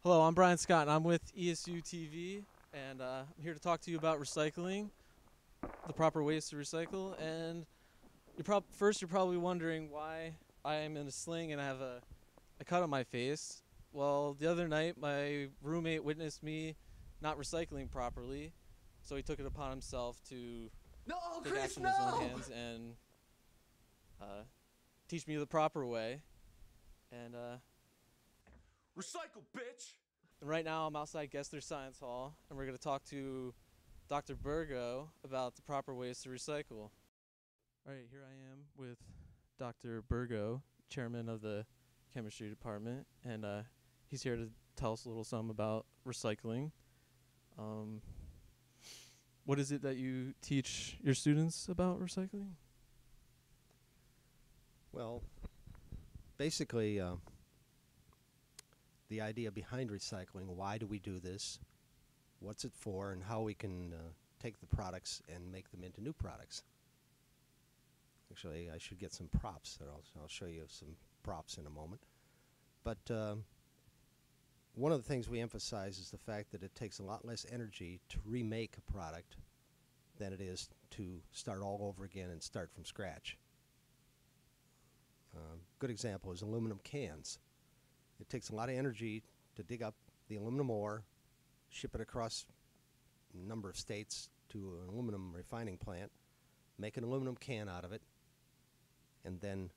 Hello, I'm Brian Scott, and I'm with ESU TV, and I'm here to talk to you about recycling, the proper ways to recycle. And you're probably wondering why I am in a sling and I have a cut on my face. Well, the other night, my roommate witnessed me not recycling properly, so he took it upon himself to No, take Chris, action in his own no! hands and uh, teach me the proper way. And Recycle, bitch! right now, I'm outside Gessler Science Hall, and we're going to talk to Dr. Burgo about the proper ways to recycle. All right, here I am with Dr. Burgo, chairman of the chemistry department, and he's here to tell us a little something about recycling. Um, what is it that you teach your students about recycling? Well, basically, the idea behind recycling, why do we do this, what's it for, and how we can take the products and make them into new products. Actually, I should get some props there. I'll show you some props in a moment. But one of the things we emphasize is the fact that it takes a lot less energy to remake a product than it is to start all over again and start from scratch. Good example is aluminum cans. It takes a lot of energy to dig up the aluminum ore, ship it across a number of states to an aluminum refining plant, make an aluminum can out of it, and then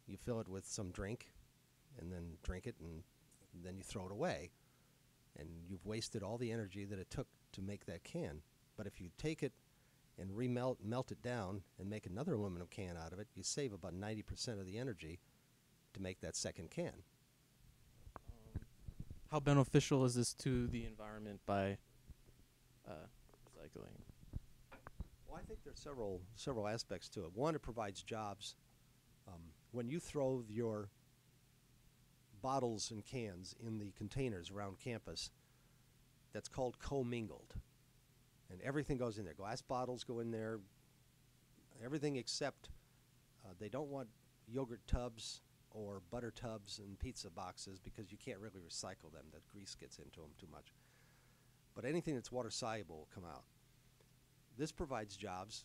you fill it with some drink, and then drink it, and then you throw it away. And you've wasted all the energy that it took to make that can. But if you take it and melt it down and make another aluminum can out of it, you save about 90% of the energy to make that second can. How beneficial is this to the environment by recycling? Well, I think there's several aspects to it. One, it provides jobs. When you throw your bottles and cans in the containers around campus, that's called commingled. And everything goes in there. Glass bottles go in there, everything except they don't want yogurt tubs or butter tubs and pizza boxes because you can't really recycle them. That grease gets into them too much. But anything that's water soluble will come out. This provides jobs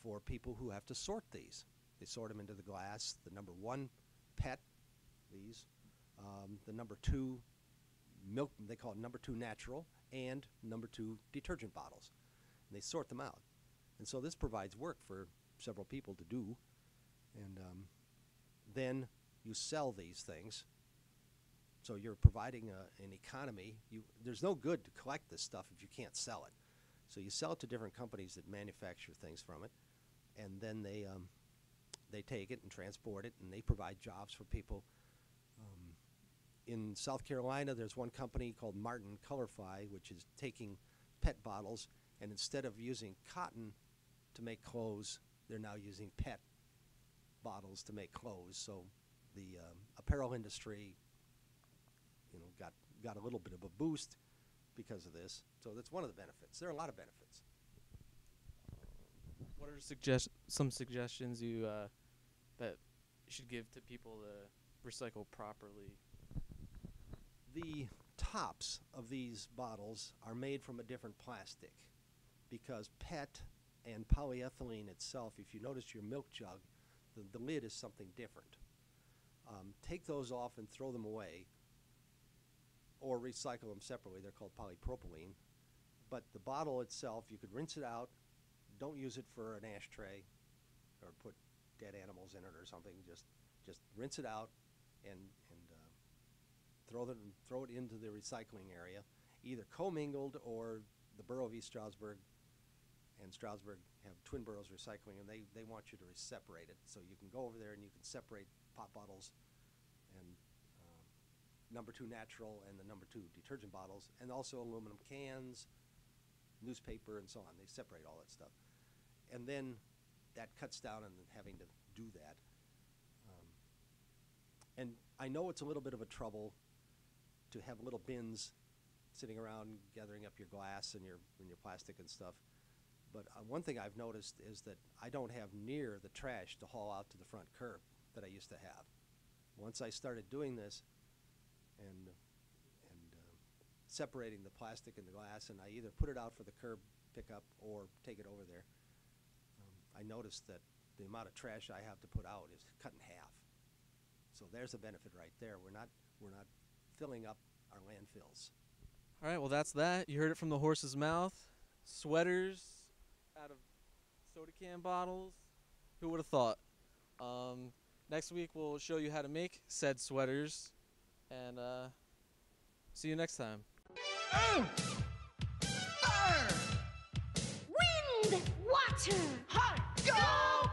for people who have to sort these. They sort them into the glass, the number 1 PET, these, the number 2 milk, they call it number 2 natural, and number 2 detergent bottles. And they sort them out. And so this provides work for several people to do. And then you sell these things. So you're providing an economy. There's no good to collect this stuff if you can't sell it. So you sell it to different companies that manufacture things from it, and then they take it and transport it, and they provide jobs for people. In South Carolina, there's one company called Martin Colorfy, which is taking PET bottles, and instead of using cotton to make clothes, they're now using PET bottles to make clothes. So the apparel industry, got a little bit of a boost because of this. So that's one of the benefits. There are a lot of benefits. What are some suggestions you that you should give to people to recycle properly? The tops of these bottles are made from a different plastic because PET and polyethylene itself, if you notice your milk jug, the lid is something different. Take those off and throw them away or recycle them separately. They're called polypropylene. But the bottle itself, you could rinse it out. Don't use it for an ashtray or put dead animals in it or something. Just rinse it out and throw it into the recycling area, either commingled or the Borough of East Stroudsburg and Stroudsburg have Twin Boroughs Recycling, and they want you to separate it. So you can go over there and you can separate pop bottles and number 2 natural and the number 2 detergent bottles, and also aluminum cans, newspaper, and so on. They separate all that stuff. And then that cuts down on having to do that. And I know it's a little bit of a trouble to have little bins sitting around gathering up your glass and your plastic and stuff. But one thing I've noticed is that I don't have near the trash to haul out to the front curb that I used to have. Once I started doing this and separating the plastic and the glass, and I either put it out for the curb pickup or take it over there. I noticed that the amount of trash I have to put out is cut in half. So there's a benefit right there. We're not filling up our landfills. All right, well, that's that. You heard it from the horse's mouth. Sweaters out of soda can bottles. Who would have thought? Next week, we'll show you how to make said sweaters. And see you next time. Wind, water, heart, go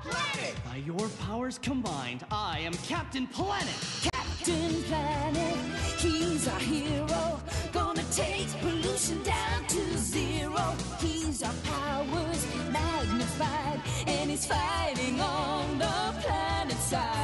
planet! By your powers combined, I am Captain Planet. Captain Planet, he's our hero. Gonna take pollution down to zero. He's our powers magnified, and he's fighting on the planet side.